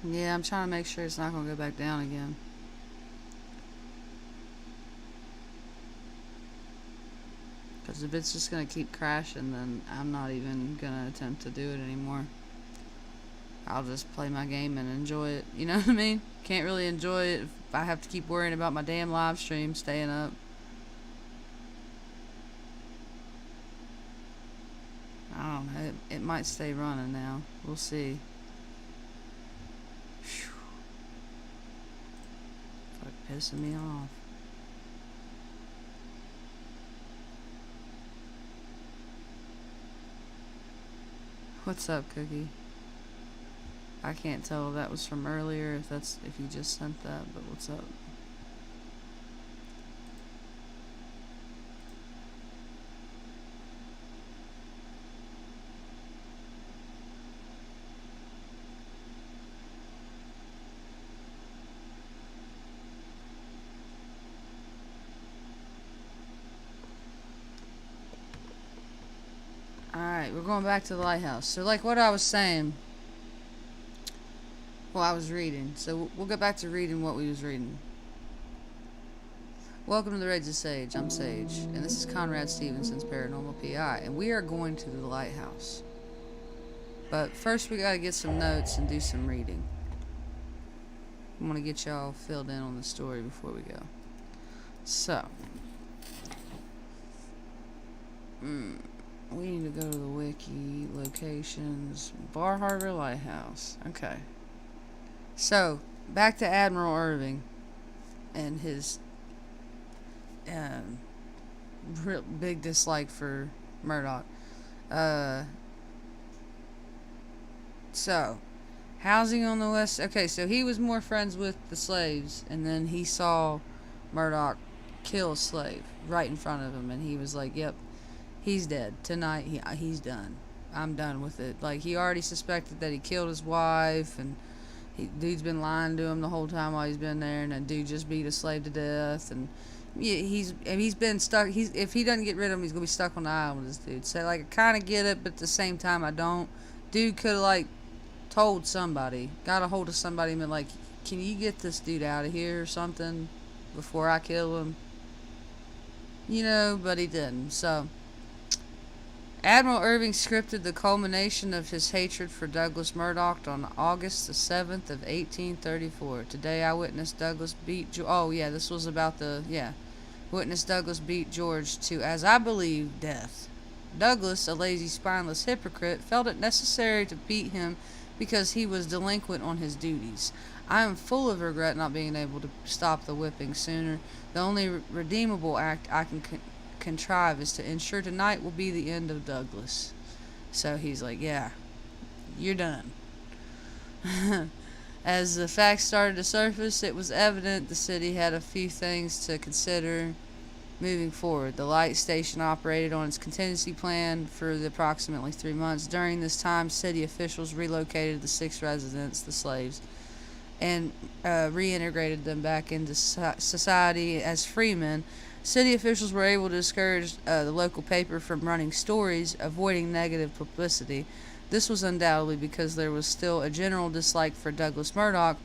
Yeah, I'm trying to make sure it's not going to go back down again. Because if it's just going to keep crashing, then I'm not even going to attempt to do it anymore. I'll just play my game and enjoy it. You know what I mean? Can't really enjoy it if I have to keep worrying about my damn live stream staying up. I don't know. It might stay running now. We'll see. Whew. Fuck, pissing me off. What's up, Cookie? I can't tell if that was from earlier, if you just sent that, but what's up? Alright, we're going back to the lighthouse. So, like what I was saying, well, I was reading. So, we'll get back to reading what we was reading. Welcome to the Raids of Sage. I'm Sage, and this is Conrad Stevenson's Paranormal PI, and we are going to the lighthouse. But first, we gotta get some notes and do some reading. I want to get y'all filled in on the story before we go. So, we need to go to the wiki, locations, Bar Harbor Lighthouse. Okay. So, back to Admiral Irving and his real big dislike for Murdoch. So, housing on the west. Okay, so he was more friends with the slaves, and then he saw Murdoch kill a slave right in front of him, and he was like, "Yep, he's dead tonight. He's done. I'm done with it." Like, he already suspected that he killed his wife, and dude's been lying to him the whole time while he's been there, and that dude just beat a slave to death, and yeah, he's been stuck. If he doesn't get rid of him, he's gonna be stuck on the island with this dude. So, like, I kind of get it, but at the same time, I don't. Dude could have, like, told somebody, got a hold of somebody, and been like, "Can you get this dude out of here or something before I kill him?" You know, but he didn't. So, Admiral Irving scripted the culmination of his hatred for Douglas Murdoch on August the 7th of 1834. Today I witnessed Douglas beat this was about witnessed Douglas beat George to, as I believe, death. Douglas, a lazy, spineless hypocrite, felt it necessary to beat him because he was delinquent on his duties. I am full of regret not being able to stop the whipping sooner. The only redeemable act I can contrive is to ensure tonight will be the end of Douglas. So he's like, "Yeah, you're done." As the facts started to surface, it was evident the city had a few things to consider moving forward. The light station operated on its contingency plan for approximately 3 months. During this time, city officials relocated the 6 residents, the slaves, and reintegrated them back into society as freemen. City officials were able to discourage the local paper from running stories, avoiding negative publicity. This was undoubtedly because there was still a general dislike for Douglas Murdoch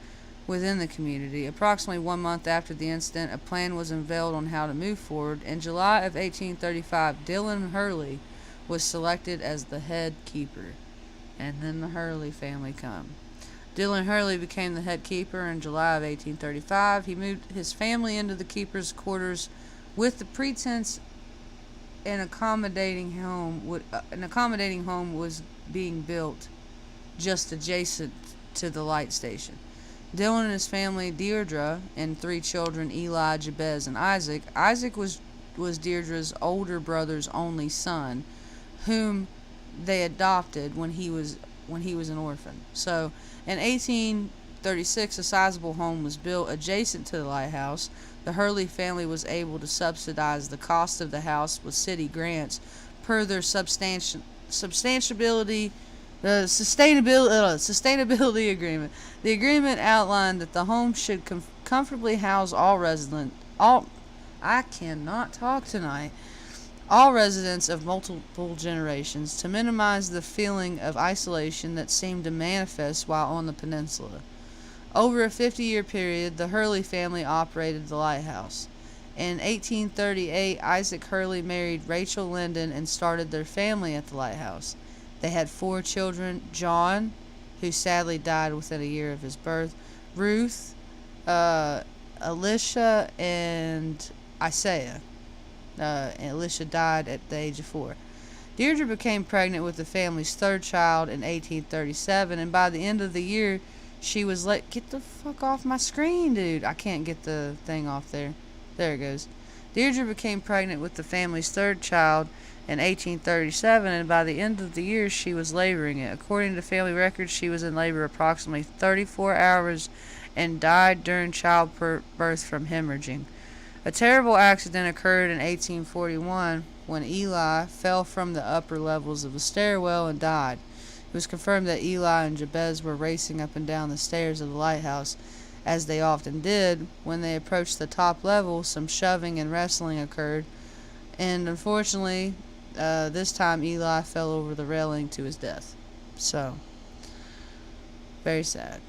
within the community. Approximately 1 month after the incident, a plan was unveiled on how to move forward. In July of 1835, Dillon Hurley was selected as the head keeper. And then the Hurley family come. Dillon Hurley became the head keeper in July of 1835. He moved his family into the keeper's quarters with the pretense an accommodating home was being built just adjacent to the light station. Dillon and his family, Deirdre, and 3 children, Eli, Jabez, and Isaac. Isaac was Deirdre's older brother's only son, whom they adopted when he was an orphan. So, in 1836, a sizable home was built adjacent to the lighthouse. The Hurley family was able to subsidize the cost of the house with city grants per their sustainability agreement. The agreement outlined that the home should comfortably house all residents. I cannot talk tonight. All residents of multiple generations, to minimize the feeling of isolation that seemed to manifest while on the peninsula. Over a 50-year period, the Hurley family operated the lighthouse. In 1838, Isaac Hurley married Rachel Linden and started their family at the lighthouse. They had 4 children: John, who sadly died within a year of his birth, Ruth, Alicia, and Isaiah. And Alicia died at the age of 4. Deirdre became pregnant with the family's 3rd child in 1837, and by the end of the year, she was like, get the fuck off my screen, dude. I can't get the thing off there. There it goes. Deirdre became pregnant with the family's 3rd child in 1837, and by the end of the year, she was laboring it. According to family records, she was in labor approximately 34 hours and died during childbirth from hemorrhaging. A terrible accident occurred in 1841 when Eli fell from the upper levels of a stairwell and died. It was confirmed that Eli and Jabez were racing up and down the stairs of the lighthouse, as they often did. When they approached the top level, some shoving and wrestling occurred, and unfortunately, this time Eli fell over the railing to his death. So, very sad.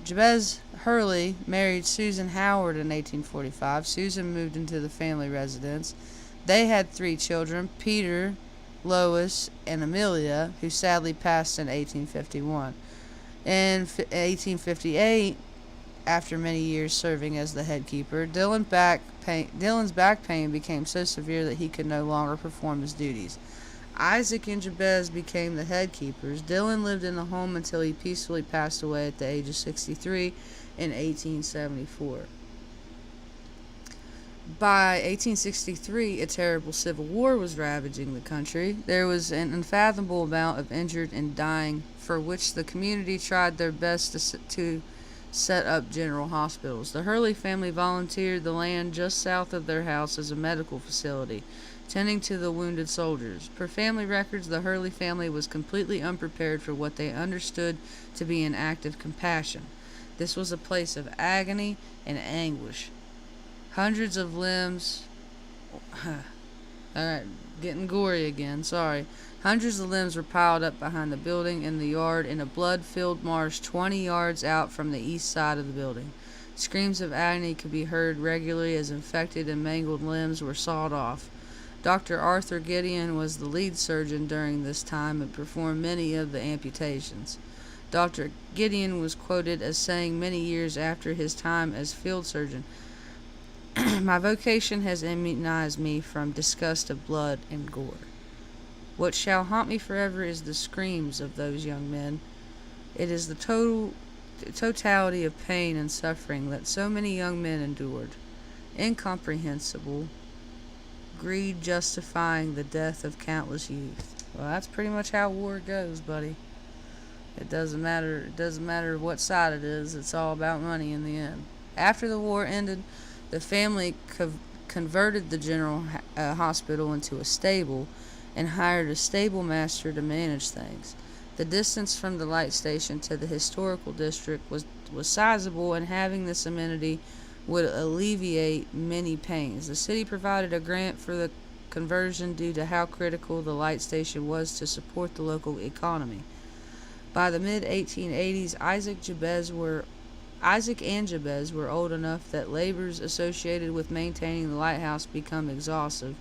Jabez Hurley married Susan Howard in 1845. Susan moved into the family residence. They had 3 children: Peter, Lois, and Amelia, who sadly passed in 1851. In 1858, after many years serving as the head keeper, Dylan's back pain became so severe that he could no longer perform his duties. Isaac and Jabez became the head keepers. Dylan lived in the home until he peacefully passed away at the age of 63 in 1874. By 1863, a terrible civil war was ravaging the country. There was an unfathomable amount of injured and dying, for which the community tried their best to set up general hospitals. The Hurley family volunteered the land just south of their house as a medical facility, tending to the wounded soldiers. Per family records, the Hurley family was completely unprepared for what they understood to be an act of compassion. This was a place of agony and anguish. Hundreds of limbs... Alright, getting gory again, sorry. Hundreds of limbs were piled up behind the building in the yard in a blood-filled marsh 20 yards out from the east side of the building. Screams of agony could be heard regularly as infected and mangled limbs were sawed off. Dr. Arthur Gideon was the lead surgeon during this time and performed many of the amputations. Dr. Gideon was quoted as saying many years after his time as field surgeon, "My vocation has immunized me from disgust of blood and gore. What shall haunt me forever is the screams of those young men. It is the totality of pain and suffering that so many young men endured. Incomprehensible. Greed justifying the death of countless youth." Well, that's pretty much how war goes, buddy. It doesn't matter what side it is. It's all about money in the end. After the war ended, the family converted the general hospital into a stable and hired a stable master to manage things. The distance from the light station to the historical district was sizable, and having this amenity would alleviate many pains. The city provided a grant for the conversion due to how critical the light station was to support the local economy. By the mid-1880s, Isaac and Jabez were old enough that labors associated with maintaining the lighthouse become exhaustive.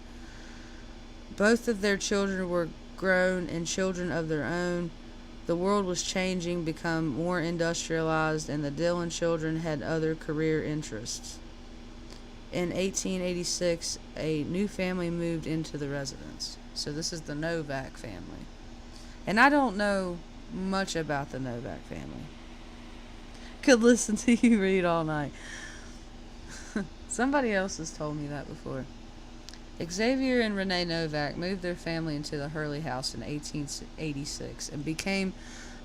Both of their children were grown and children of their own. The world was changing, become more industrialized, and the Dillon children had other career interests. In 1886, a new family moved into the residence. So this is the Novak family. And I don't know much about the Novak family. Could listen to you read all night. Somebody else has told me that before. Xavier and Renee Novak moved their family into the Hurley house in 1886 and became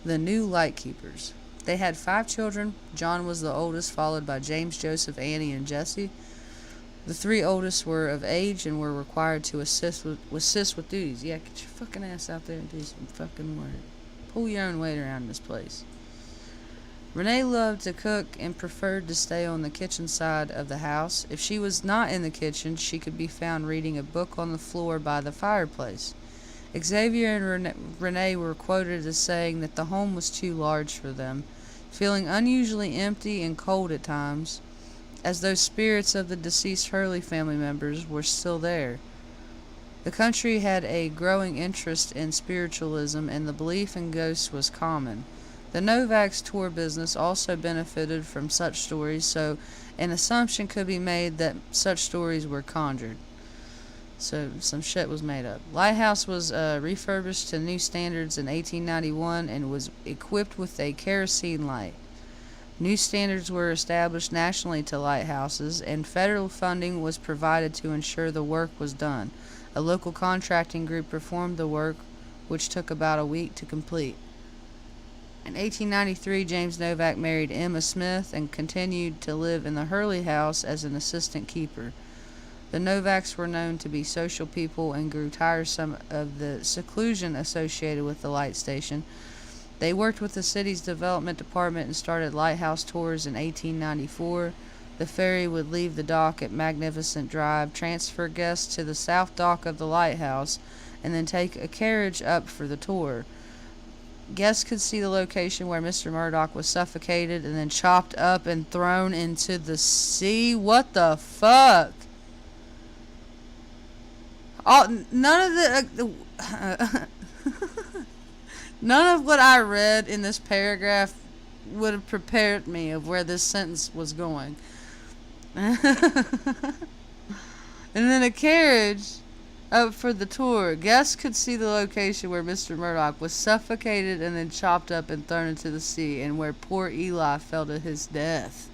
the new lightkeepers. They had 5 children. John was the oldest, followed by James, Joseph, Annie, and Jesse. The 3 oldest were of age and were required to assist with duties. Yeah, get your fucking ass out there and do some fucking work. Pull your own weight around this place. Renee loved to cook and preferred to stay on the kitchen side of the house. If she was not in the kitchen, she could be found reading a book on the floor by the fireplace. Xavier and Renee were quoted as saying that the home was too large for them. feeling unusually empty and cold at times, as though spirits of the deceased Hurley family members were still there. The country had a growing interest in spiritualism, and the belief in ghosts was common. The Novak's tour business also benefited from such stories, so an assumption could be made that such stories were conjured. So some shit was made up. Lighthouse was refurbished to new standards in 1891 and was equipped with a kerosene light. New standards were established nationally to lighthouses, and federal funding was provided to ensure the work was done. A local contracting group performed the work, which took about a week to complete. In 1893, James Novak married Emma Smith and continued to live in the Hurley house as an assistant keeper. The Novaks were known to be social people and grew tiresome of the seclusion associated with the light station. They worked with the city's development department and started lighthouse tours in 1894. The ferry would leave the dock at Magnificent Drive, transfer guests to the south dock of the lighthouse, and then take a carriage up for the tour. Guests could see the location where Mr. Murdoch was suffocated and then chopped up and thrown into the sea. What the fuck? None of what I read in this paragraph would have prepared me of where this sentence was going. And then a carriage up for the tour. Guests could see the location where Mr. Murdoch was suffocated and then chopped up and thrown into the sea, and where poor Eli fell to his death.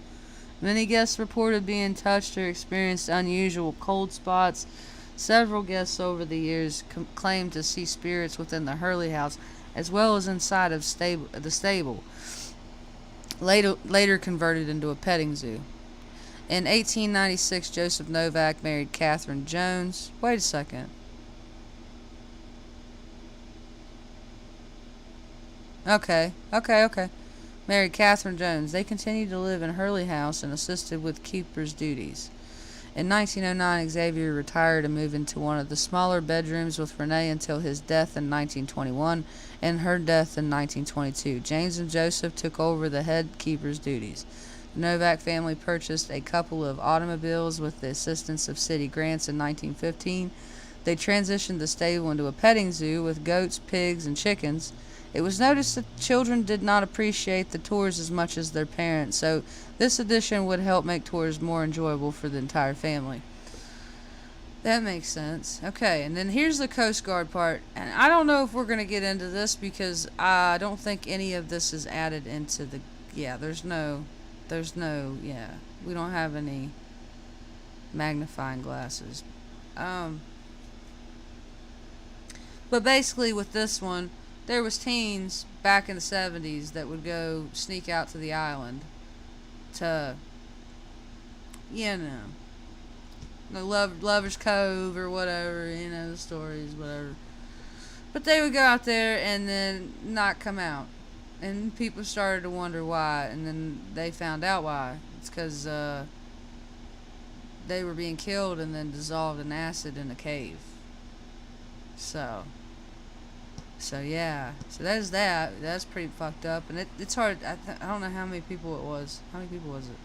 Many guests reported being touched or experienced unusual cold spots. Several guests over the years claimed to see spirits within the Hurley house, as well as inside of the stable, later converted into a petting zoo. In 1896, Joseph Novak married Catherine Jones. Wait a second. Okay. Married Catherine Jones. They continued to live in Hurley House and assisted with keeper's duties. In 1909, Xavier retired and moved into one of the smaller bedrooms with Renee until his death in 1921 and her death in 1922. James and Joseph took over the head keeper's duties. The Novak family purchased a couple of automobiles with the assistance of city grants in 1915. They transitioned the stable into a petting zoo with goats, pigs, and chickens. It was noticed that children did not appreciate the tours as much as their parents, so this addition would help make tours more enjoyable for the entire family. That makes sense. Okay, and then here's the Coast Guard part. And I don't know if we're going to get into this because I don't think any of this is added into the... Yeah, we don't have any magnifying glasses. But basically with this one, there was teens back in the 70s that would go sneak out to the island to, Lover's Cove or whatever, the stories, whatever. But they would go out there and then not come out. And people started to wonder why, and then they found out why. It's because they were being killed and then dissolved in acid in a cave. So yeah. So there's that. That's pretty fucked up. And it's hard. I don't know how many people it was. How many people was it?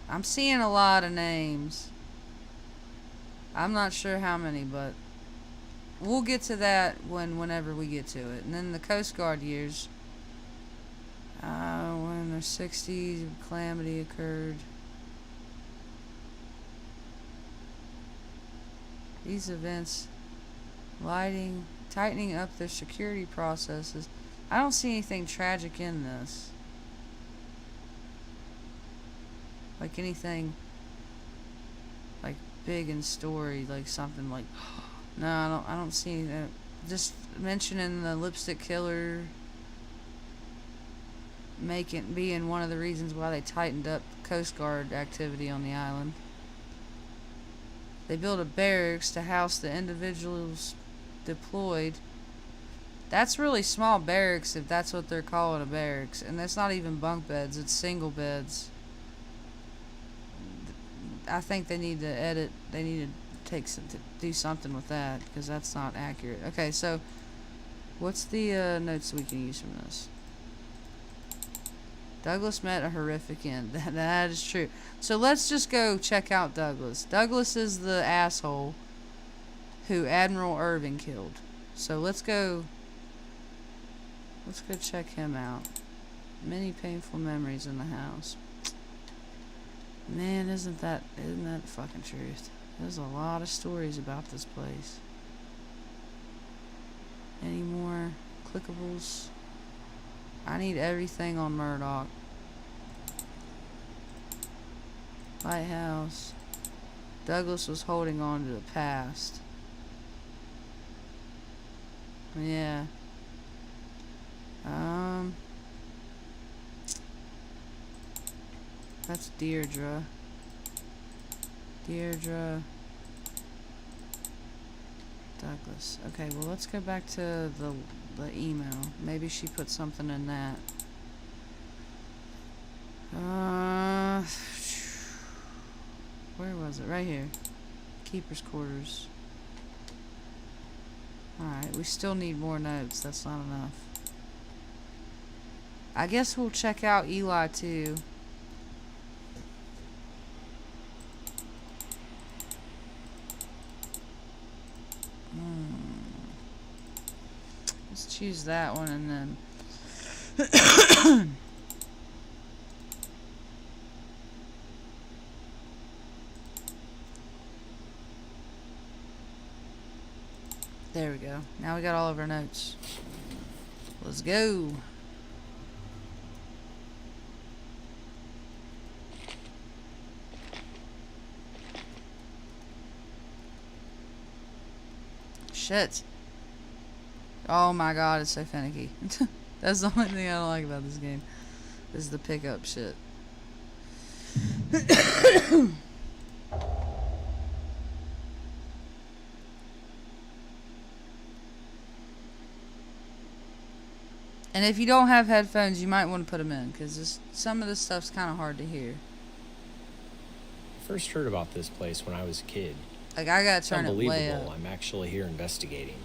I'm seeing a lot of names. I'm not sure how many, but we'll get to that whenever we get to it. And then the Coast Guard years. When the 60s, calamity occurred. These events, tightening up their security processes. I don't see anything tragic in this. Like anything, like big in story, like something like, no, I don't see that. Just mentioning the lipstick killer being one of the reasons why they tightened up Coast Guard activity on the island. They built a barracks to house the individuals deployed. That's really small barracks if that's what they're calling a barracks. And that's not even bunk beds, it's single beds. I think they need to do something with that because that's not accurate. Okay, so What's the notes we can use from this? Douglas met a horrific end. That is true. So let's just go check out Douglas. Douglas is the asshole who Admiral Irving killed. So let's go check him out. Many painful memories in the house. Man, isn't that fucking truth? There's a lot of stories about this place. Any more clickables? I need everything on Murdoch. Lighthouse. Douglas was holding on to the past. Yeah. That's Deirdre. Douglas. Okay, well let's go back to the email. Maybe she put something in that. Where was it? Right here. Keeper's quarters. Alright, we still need more notes. That's not enough. I guess we'll check out Eli too. Let's choose that one and then there we go. Now we got all of our notes. Let's go. Shit. Oh my god, it's so finicky. That's the only thing I don't like about this game. Is the pickup shit. And if you don't have headphones, you might want to put them in, because some of this stuff's kind of hard to hear. I first heard about this place when I was a kid. Like, I gotta turn it way up. Unbelievable, I'm actually here investigating.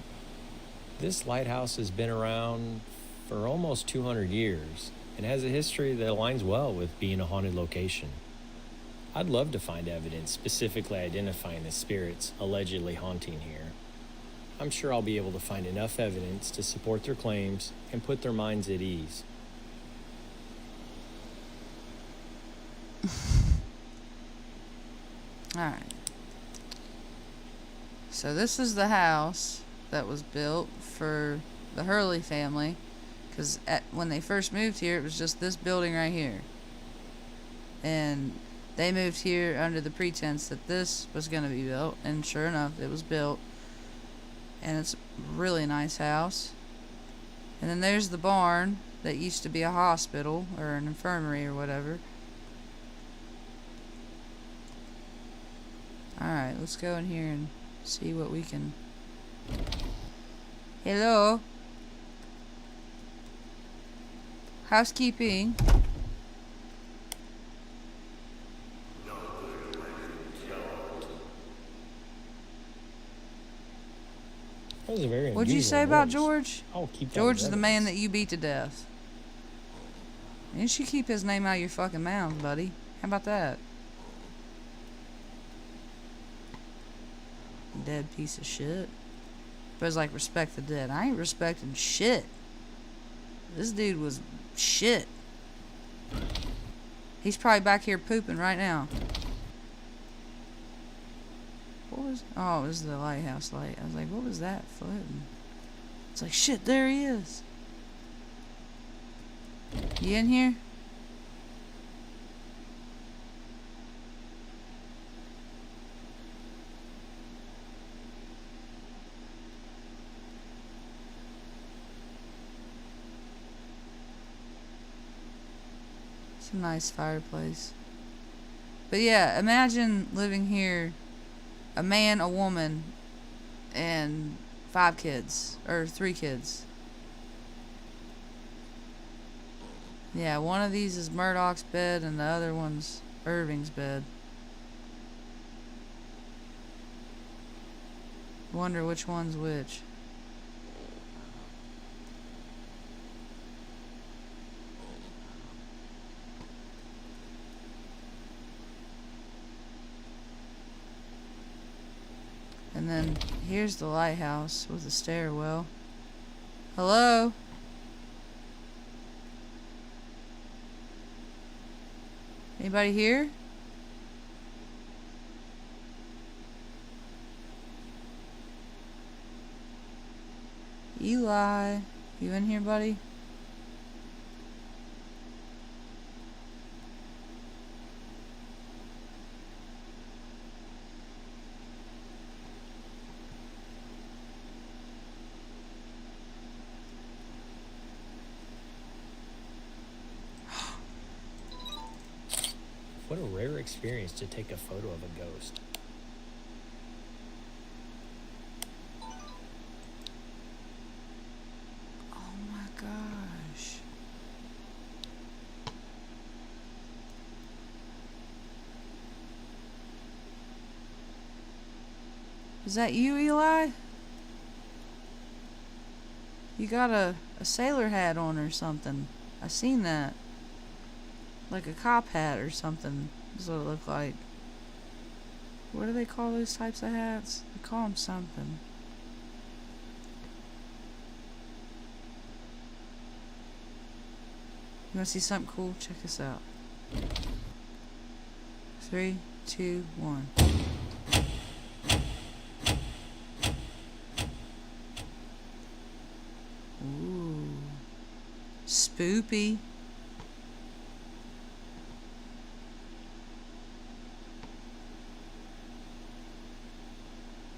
This lighthouse has been around for almost 200 years and has a history that aligns well with being a haunted location. I'd love to find evidence specifically identifying the spirits allegedly haunting here. I'm sure I'll be able to find enough evidence to support their claims and put their minds at ease. Alright. So this is the house that was built for the Hurley family, because when they first moved here, it was just this building right here. And they moved here under the pretense that this was going to be built, and sure enough, it was built. And it's a really nice house. And then there's the barn that used to be a hospital or an infirmary or whatever. Alright, let's go in here and see what we can... Hello? Housekeeping. That was a very What'd you say about George? I'll keep that George as is the man that you beat to death. You should keep his name out of your fucking mouth, buddy. How about that? Dead piece of shit. But it's like, respect the dead. I ain't respecting shit. This dude was shit. He's probably back here pooping right now. What was... Oh, it was the lighthouse light. I was like, what was that floating? It's like, shit, there he is. You in here? It's a nice fireplace. But yeah, imagine living here, a man, a woman, and 5 kids, or 3 kids. Yeah, one of these is Murdoch's bed, and the other one's Irving's bed. Wonder which one's which. And then here's the lighthouse with the stairwell. Hello? Anybody here? Eli, you in here, buddy? What a rare experience to take a photo of a ghost. Oh my gosh. Is that you, Eli? You got a sailor hat on or something. I seen that. Like a cop hat or something is what it looked like. What do they call those types of hats? They call them something. You want to see something cool? Check this out. 3, 2, 1. Ooh. Spoopy.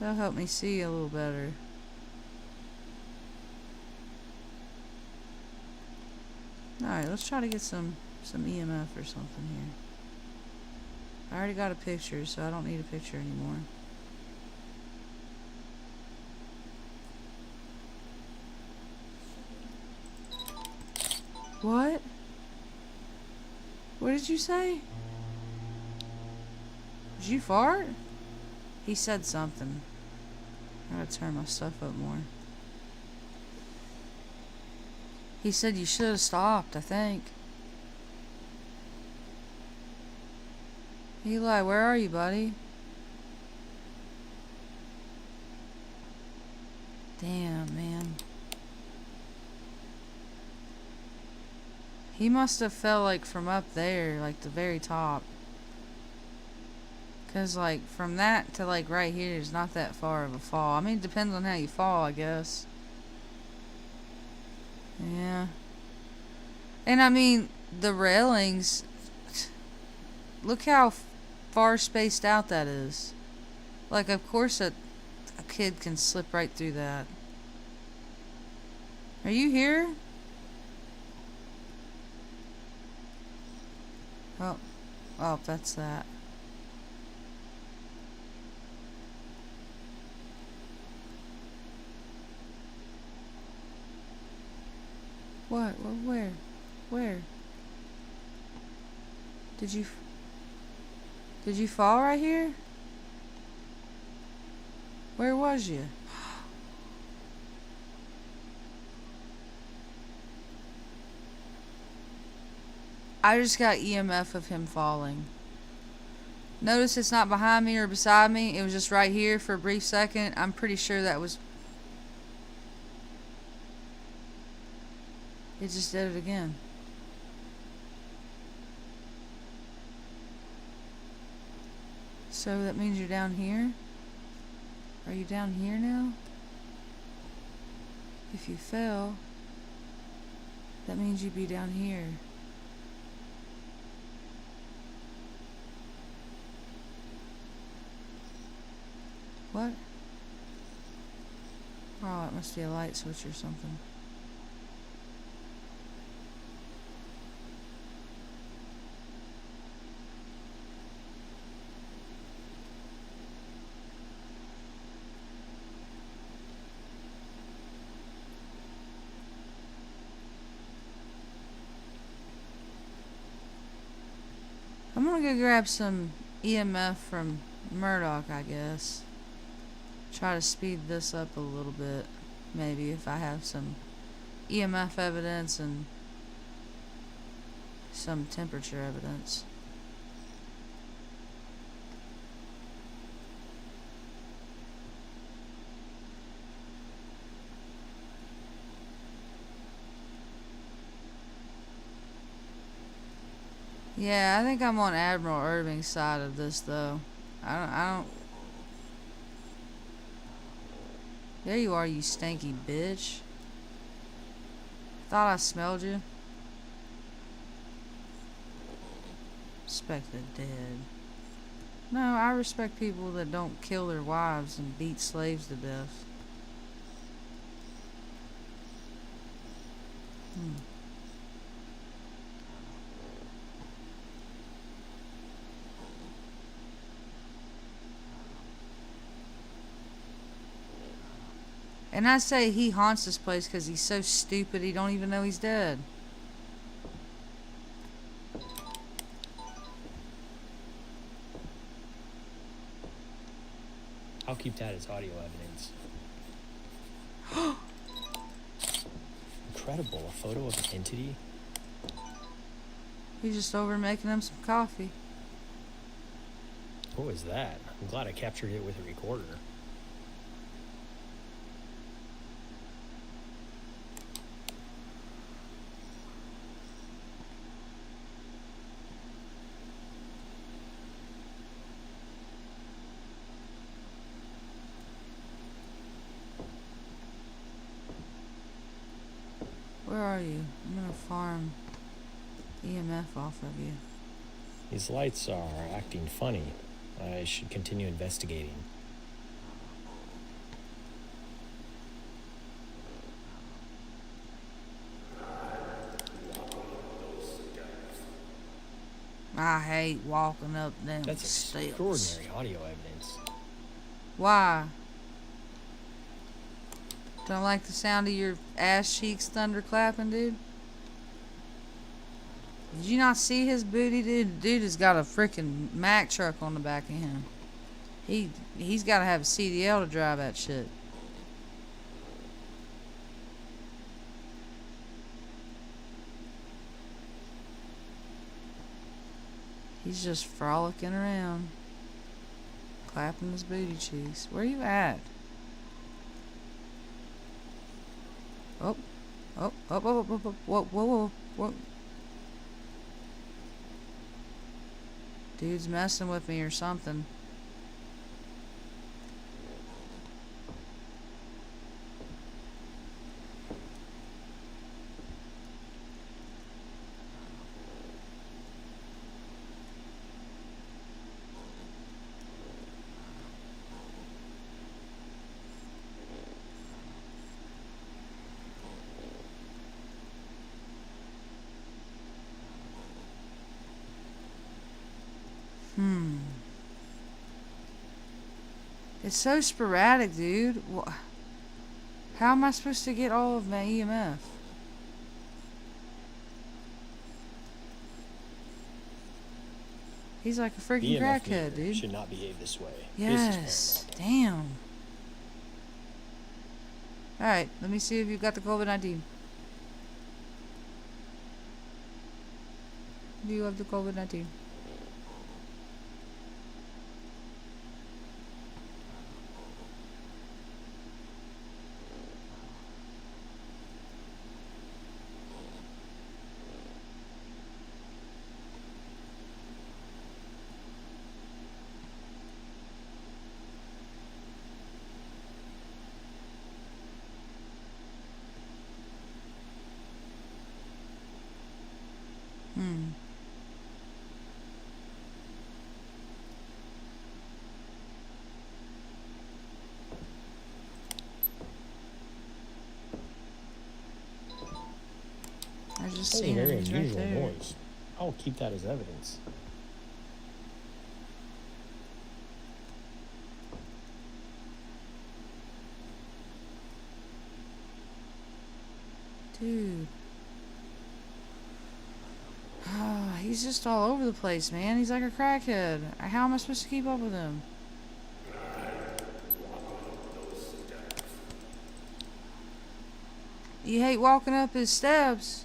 That'll help me see a little better. Alright, let's try to get some EMF or something here. I already got a picture, so I don't need a picture anymore. What? What did you say? Did you fart? He said something. I gotta turn my stuff up more. He said you should have stopped, I think. Eli, where are you, buddy? Damn, man. He must have fell like from up there, like the very top. Cause like from that to like right here is not that far of a fall. I mean, it depends on how you fall, I guess. Yeah. And I mean, the railings, look how far spaced out that is. Like, of course a kid can slip right through that. Are you here? Oh, that's that. What? Where? Where? Did you fall right here? Where was you? I just got EMF of him falling. Notice it's not behind me or beside me. It was just right here for a brief second. I'm pretty sure that was... It just did it again. So that means you're down here? Are you down here now? If you fell, that means you'd be down here. What? Oh, it must be a light switch or something. I'm gonna go grab some EMF from Murdoch, I guess. Try to speed this up a little bit. Maybe if I have some EMF evidence and some temperature evidence. Yeah, I think I'm on Admiral Irving's side of this, though. I don't. There you are, you stanky bitch. Thought I smelled you. Respect the dead. No, I respect people that don't kill their wives and beat slaves to death. Hmm. And I say he haunts this place because he's so stupid he don't even know he's dead. I'll keep that as audio evidence. Incredible. A photo of an entity? He's just over making him some coffee. What was that? I'm glad I captured it with a recorder. Where are you? I'm gonna farm EMF off of you. These lights are acting funny. I should continue investigating. I hate walking up them That's steps. extraordinary audio evidence. Why? Don't like the sound of your ass cheeks thunderclapping, dude? Did you not see his booty, dude? Dude has got a freaking Mack truck on the back of him. He's got to have a CDL to drive that shit. He's just frolicking around, clapping his booty cheeks. Where you at? Oh, oh, oh, oh, oh, oh, whoa, whoa, whoa, whoa. Dude's messing with me or something. It's so sporadic, dude. How am I supposed to get all of my EMF? He's like a freaking EMF crackhead, dude. Should not behave this way. Yes. This is paranormal. Damn. Alright, let me see if you've got the COVID-19. Do you have the COVID-19? I just That's a seen very him. He's right unusual there. noise. I'll keep that as evidence. Dude. He's just all over the place, man. He's like a crackhead. How am I supposed to keep up with him? You hate walking up his steps.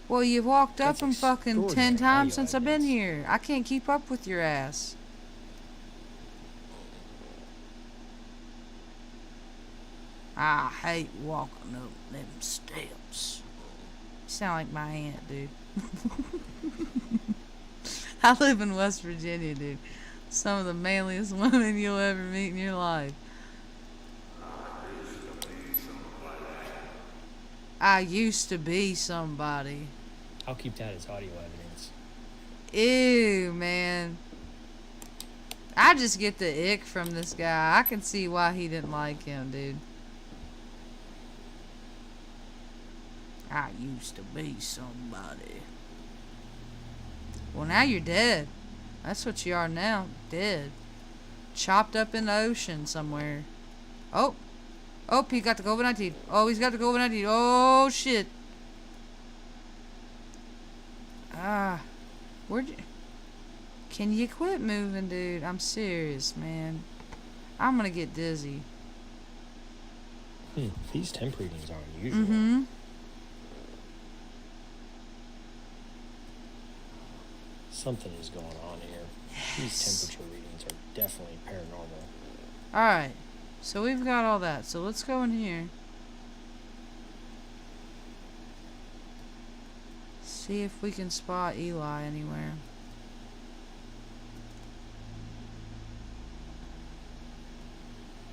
Well, you've walked up That's them fucking 10 extraordinary times audio since I've been evidence. here. I can't keep up with your ass. I hate walking up them steps. You sound like my aunt, dude. I live in West Virginia, dude. Some of the manliest women you'll ever meet in your life. I used to be somebody. I'll keep that as audio evidence. Ew, man. I just get the ick from this guy. I can see why he didn't like him, dude. I used to be somebody. Well, now you're dead. That's what you are now. Dead. Chopped up in the ocean somewhere. Oh. Oh, he got the COVID-19. Oh, he's got the COVID-19. Oh, shit. Ah. Where'd you... Can you quit moving, dude? I'm serious, man. I'm gonna get dizzy. These temp readings are unusual. Mm-hmm. Something is going on here. Yes. These temperature readings are definitely paranormal. Alright. So we've got all that. So let's go in here. See if we can spot Eli anywhere.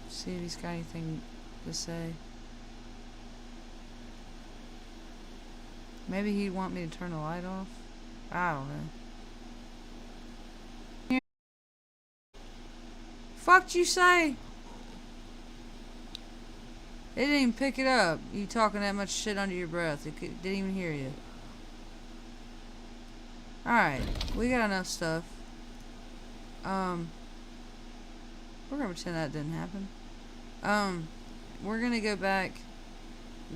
See if he's got anything to say. Maybe he'd want me to turn the light off. I don't know. Fuck'd you say? It didn't even pick it up. You talking that much shit under your breath. It didn't even hear you. Alright. We got enough stuff. We're gonna pretend that didn't happen. We're gonna go back,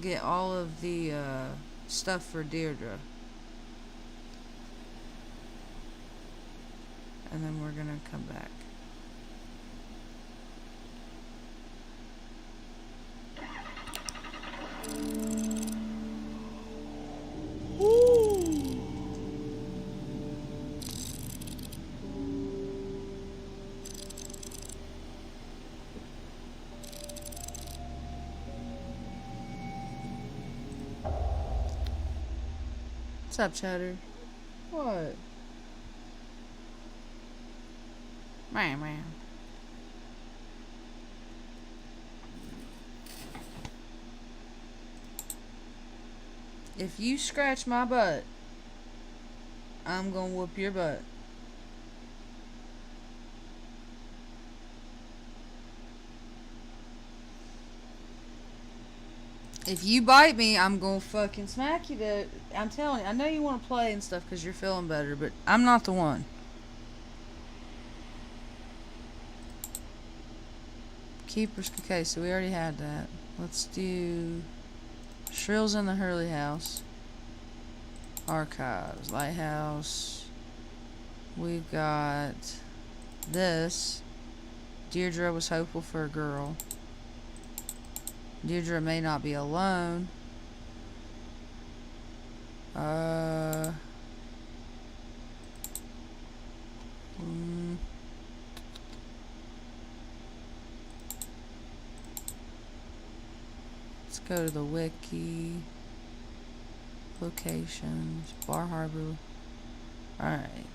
get all of the stuff for Deirdre, and then we're gonna come back. What's up, Cheddar? What? Man. If you scratch my butt, I'm gonna whoop your butt. If you bite me, I'm gonna fucking smack you to... I'm telling you, I know you want to play and stuff because you're feeling better, but I'm not the one. Keepers... Okay, so we already had that. Let's do... Shrills in the Hurley House. Archives. Lighthouse. We've got... this. Deirdre was hopeful for a girl. Deirdre may not be alone. Let's go to the wiki. Locations. Bar Harbor. Alright.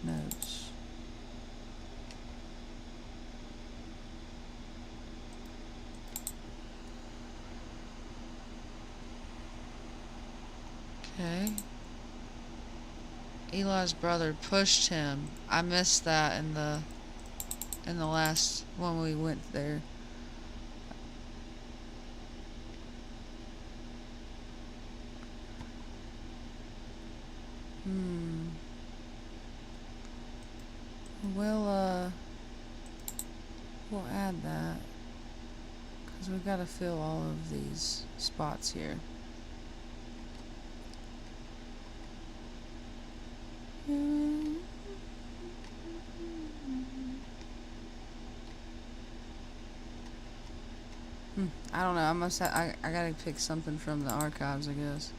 Notes. Okay. Eli's brother pushed him. I missed that in the last when we went there. We'll add that because we've got to fill all of these spots here. I don't know. I must have. I gotta pick something from the archives, I guess.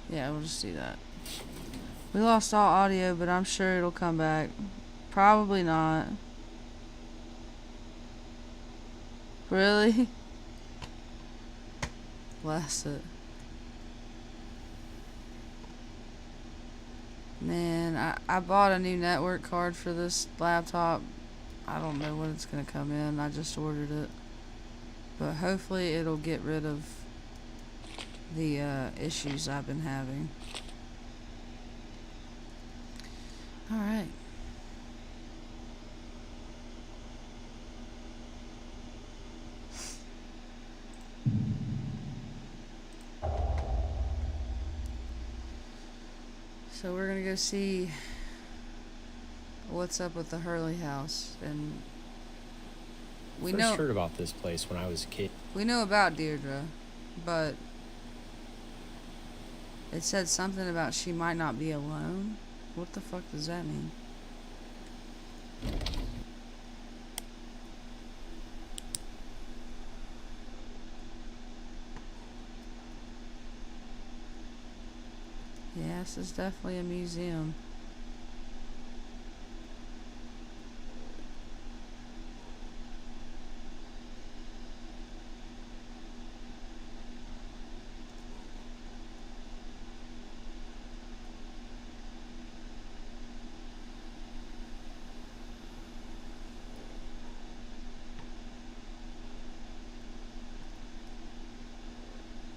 Yeah, we'll just do that. We lost all audio, but I'm sure it'll come back. Probably not. Really? Bless it. Man, I bought a new network card for this laptop. I don't know when it's going to come in. I just ordered it. But hopefully it'll get rid of the issues I've been having. Alright. So we're going to go see what's up with the Hurley house. And we First know heard about this place when I was a kid. we know about Deirdre, but it said something about she might not be alone. What the fuck does that mean? Yeah, this is definitely a museum.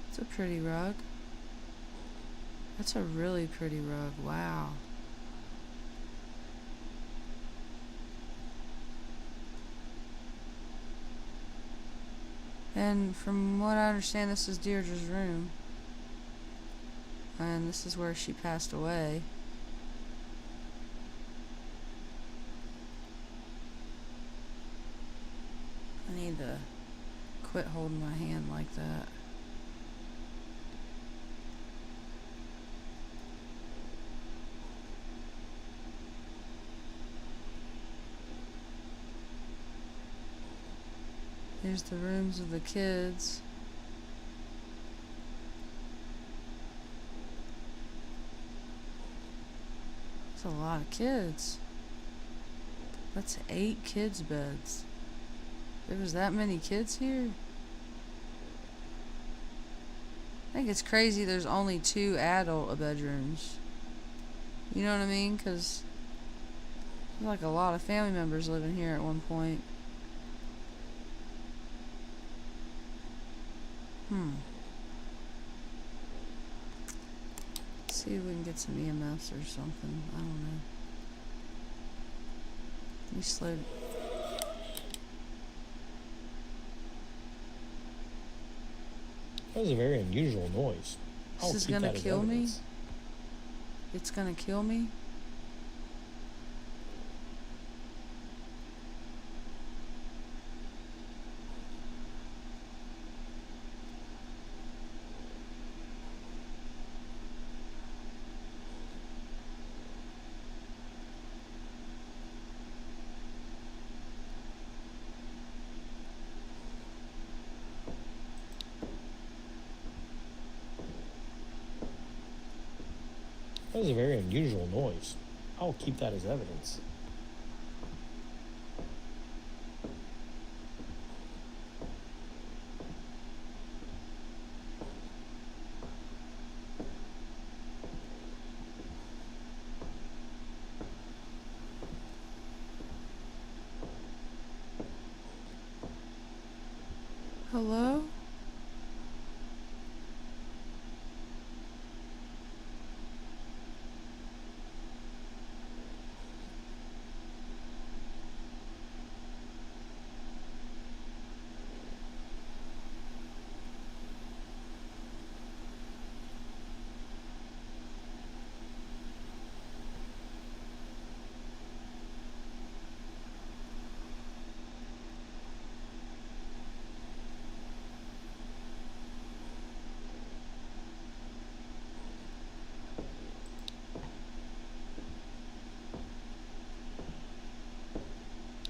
It's a pretty rug. That's a really pretty rug. Wow. And from what I understand, this is Deirdre's room. And this is where she passed away. I need to quit holding my hand like that. Here's the rooms of the kids. That's a lot of kids. That's 8 kids' beds. There was that many kids here? I think it's crazy there's only 2 adult bedrooms. You know what I mean? Because there's like a lot of family members living here at one point. See if we can get some EMFs or something. I don't know. Let me slow. That was a very unusual noise. This is gonna kill me? It's gonna kill me? That was a very unusual noise. I'll keep that as evidence. Hello?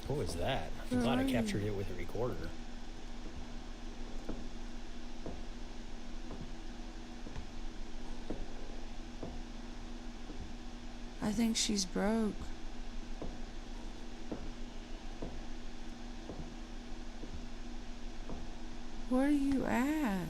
What was that? I'm Where glad I are captured you? it with a recorder. I think she's broke. Where are you at?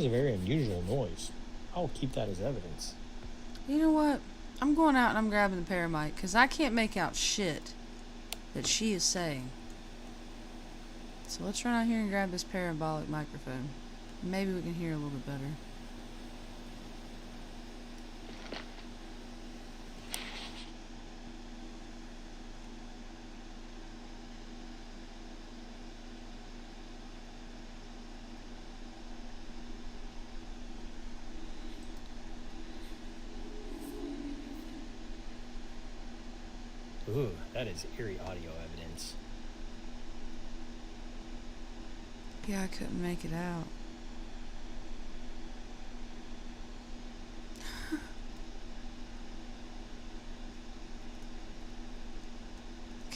a very unusual noise. I'll keep that as evidence. You know what? I'm going out and I'm grabbing the paramic, because I can't make out shit that she is saying. So let's run out here and grab this parabolic microphone. Maybe we can hear a little bit better. Ooh, that is eerie audio evidence. Yeah, I couldn't make it out.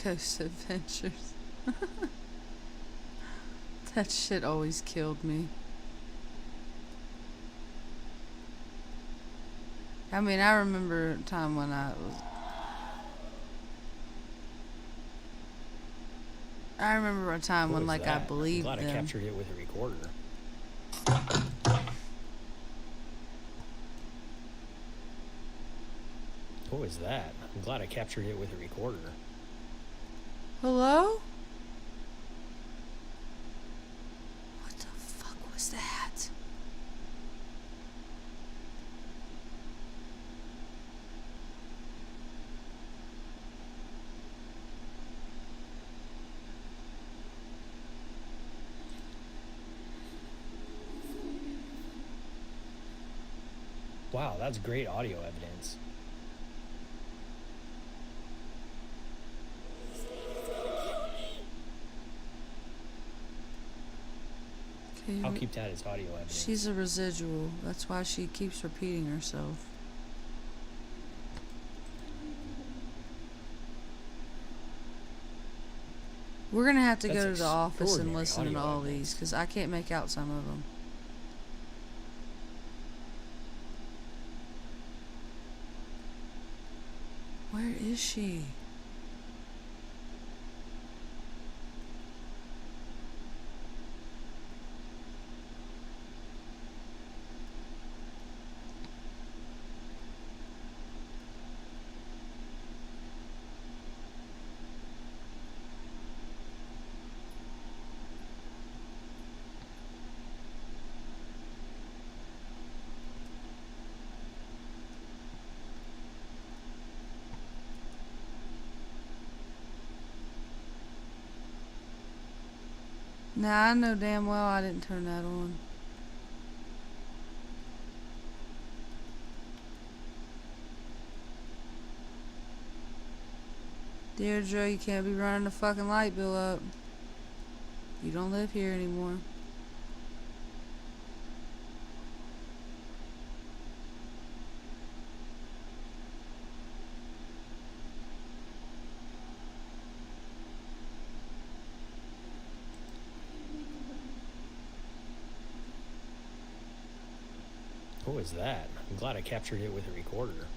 Ghost Adventures. That shit always killed me. I mean, I remember a time when I remember a time when, like, I believed them. I'm glad I captured it with a recorder. What was that? I'm glad I captured it with a recorder. Hello? What the fuck was that? Wow, that's great audio evidence. Okay, I'll keep that as audio evidence. she's a residual. That's why she keeps repeating herself. We're gonna have to go to the office and listen to all these, because I can't make out some of them. Where is she? Now, I know damn well I didn't turn that on. Deirdre, you can't be running the fucking light bill up. You don't live here anymore. What was that? I'm glad I captured it with a recorder.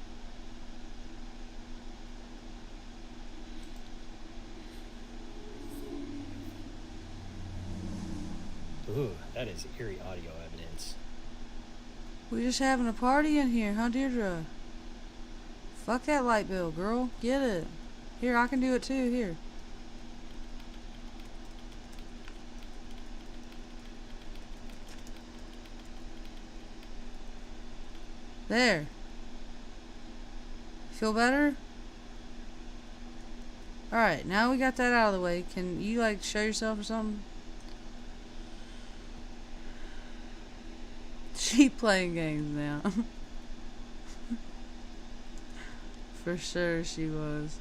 Ooh, that is eerie audio evidence. We just having a party in here, huh, Deirdre? Fuck that light bill, girl. Get it. Here, I can do it too. Here. There. Feel better? Alright, now we got that out of the way. Can you, like, show yourself or something? She playing games now. For sure she was.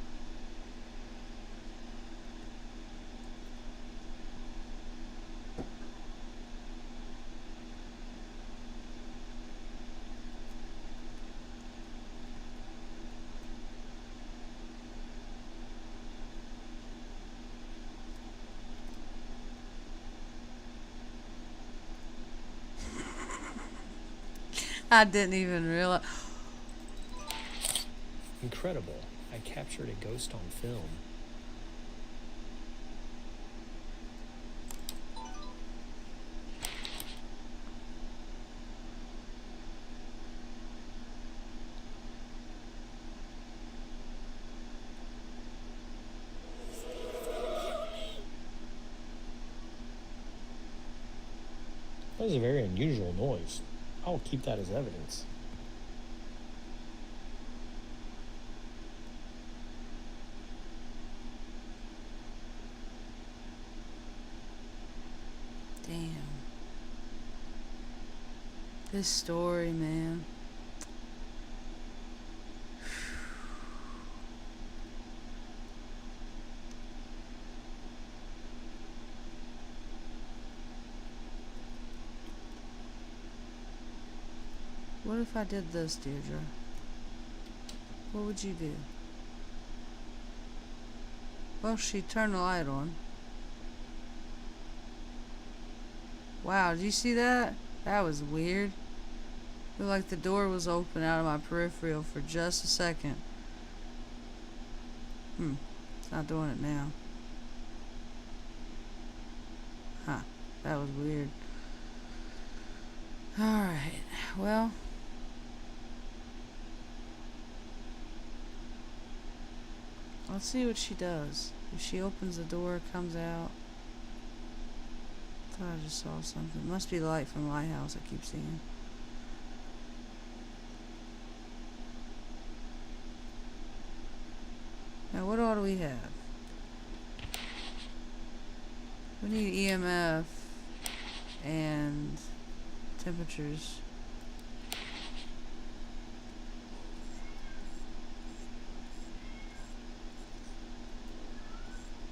I didn't even realize. Incredible. I captured a ghost on film. was a very unusual noise. I'll keep that as evidence. Damn. This story, man. What if I did this, Deirdre? What would you do? Well, she turned the light on. Wow, did you see that? That was weird. Looked like the door was open out of my peripheral for just a second. It's not doing it now. Huh, that was weird. Alright, well. Let's see what she does. If she opens the door, comes out. Thought I just saw something. Must be the light from the lighthouse I keep seeing. Now what all do we have? We need EMF and temperatures.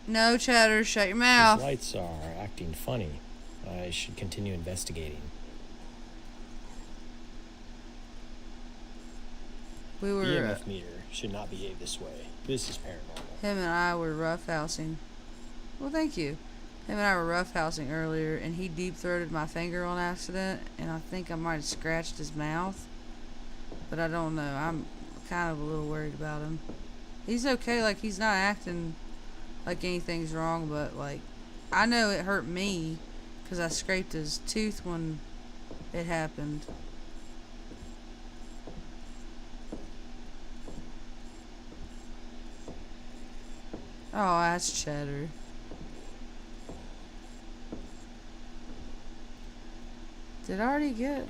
No, Chatter, shut your mouth. These lights are acting funny. I should continue investigating. We were. EMF meter should not behave this way. This is paranormal. Him and I were roughhousing. Well, thank you. Him and I were roughhousing earlier, and he deep-throated my finger on accident, and I think I might have scratched his mouth. But I don't know. I'm kind of a little worried about him. He's okay. Like, he's not acting like anything's wrong, but, like, I know it hurt me because I scraped his tooth when it happened. Oh, that's Cheddar. Did I already get...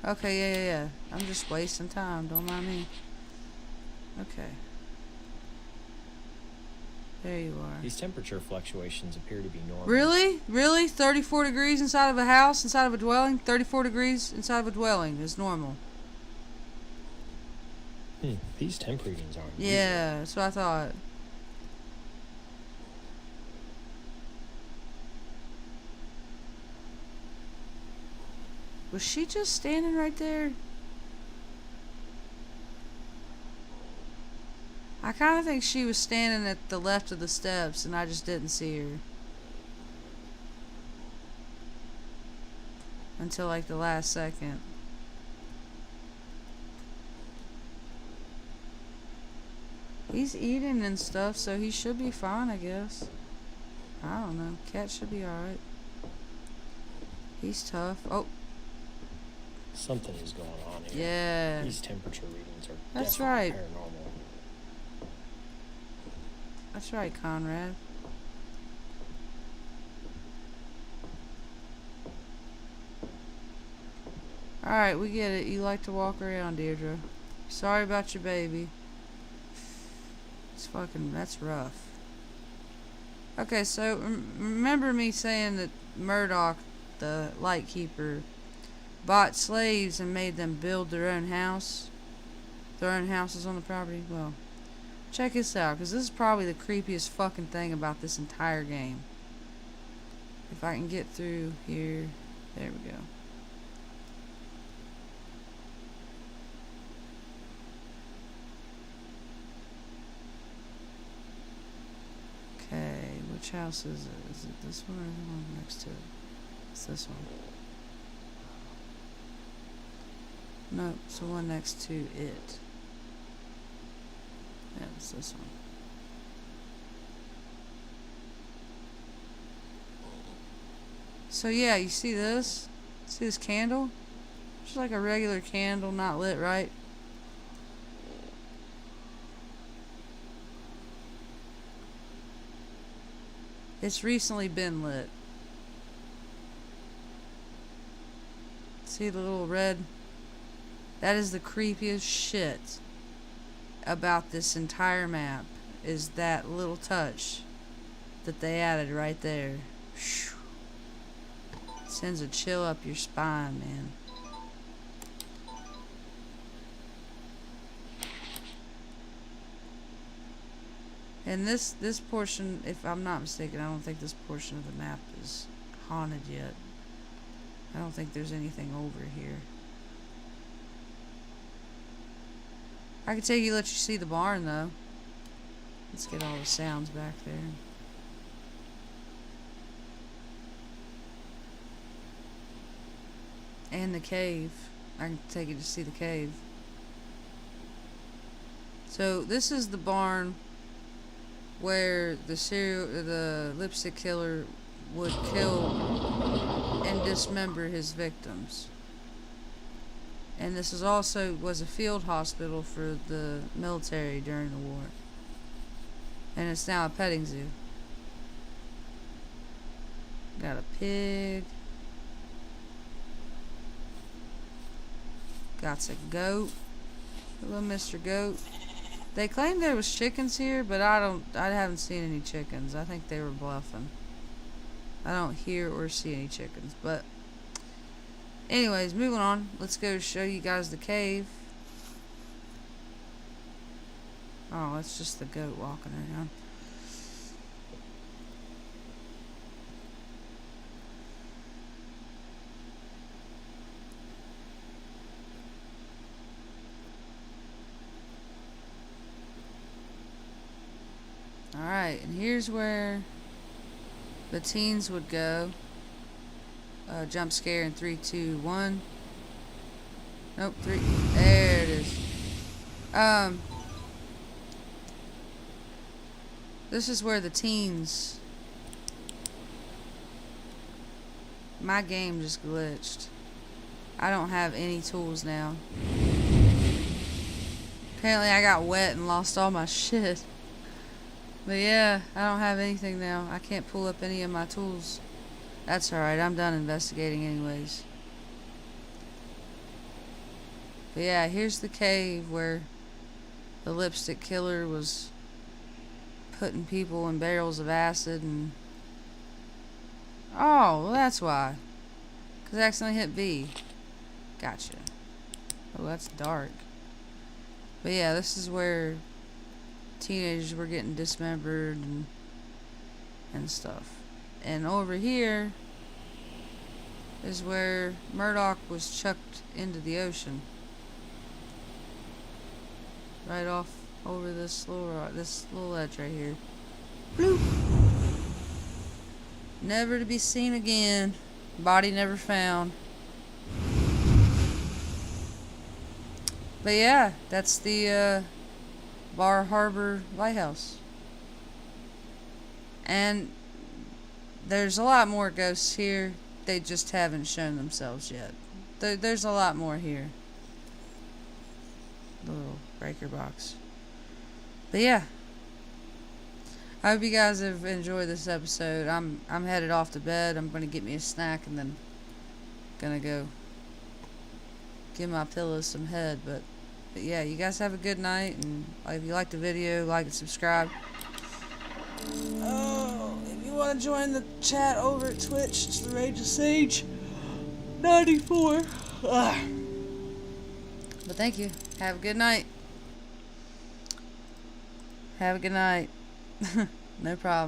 Okay, yeah. I'm just wasting time. Don't mind me. Okay. There you are. These temperature fluctuations appear to be normal. Really? Really? 34 degrees inside of a house, inside of a dwelling? 34 degrees inside of a dwelling is normal. These temp readings aren't Yeah, usual. that's what I thought. Was she just standing right there? I kind of think she was standing at the left of the steps and I just didn't see her. Until like the last second. He's eating and stuff, so he should be fine, I guess. I don't know. Cat should be alright. He's tough. Oh. Something is going on here. Yeah. These temperature readings are That's definitely right. paranormal. That's right, Conrad. Alright, we get it. You like to walk around, Deirdre. Sorry about your baby. It's fucking... That's rough. Okay, so remember me saying that Murdoch, the lightkeeper, bought slaves and made them build their own house? Their own houses on the property? Well, check this out, because this is probably the creepiest fucking thing about this entire game. If I can get through here. There we go. Okay, which house is it? Is it this one or the one next to it? It's this one. No, it's the one next to it. Yeah, it's this one. So yeah, you see this? See this candle? Just like a regular candle, not lit, right? It's recently been lit. See the little red? That is the creepiest shit about this entire map, is that little touch that they added right there. Sends a chill up your spine, man. And this portion, if I'm not mistaken, I don't think this portion of the map is haunted yet. I don't think there's anything over here. I could let you see the barn though. Let's get all the sounds back there. And the cave. I can take you to see the cave. So this is the barn where the lipstick killer would kill and dismember his victims. And this was a field hospital for the military during the war. And it's now a petting zoo. Got a pig. Got a goat. A little Mr. Goat. They claimed there was chickens here, but I haven't seen any chickens. I think they were bluffing. I don't hear or see any chickens, but anyways, moving on. Let's go show you guys the cave. Oh, that's just the goat walking around. Alright, and here's where the teens would go. Jump scare in 3, 2, 1. Nope, 3. There it is. This is where the teens... My game just glitched. I don't have any tools now. Apparently I got wet and lost all my shit. But yeah, I don't have anything now. I can't pull up any of my tools. That's alright, I'm done investigating anyways. But yeah, here's the cave where the lipstick killer was putting people in barrels of acid and... Oh, well that's why. Because I accidentally hit B. Gotcha. Oh, that's dark. But yeah, this is where teenagers were getting dismembered and stuff. And over here is where Murdoch was chucked into the ocean. Right off over this little ledge right here. Bloop. Never to be seen again. Body never found. But yeah, that's the Bar Harbor Lighthouse. And there's a lot more ghosts here. They just haven't shown themselves yet. There's a lot more here. The little breaker box. But yeah, I hope you guys have enjoyed this episode. I'm headed off to bed. I'm gonna get me a snack and then gonna go give my pillow some head. But yeah, you guys have a good night, and if you liked the video, like and subscribe. Oh, if you want to join the chat over at Twitch, it's the Rage of Sage 94. But thank you. Have a good night. Have a good night. No problem.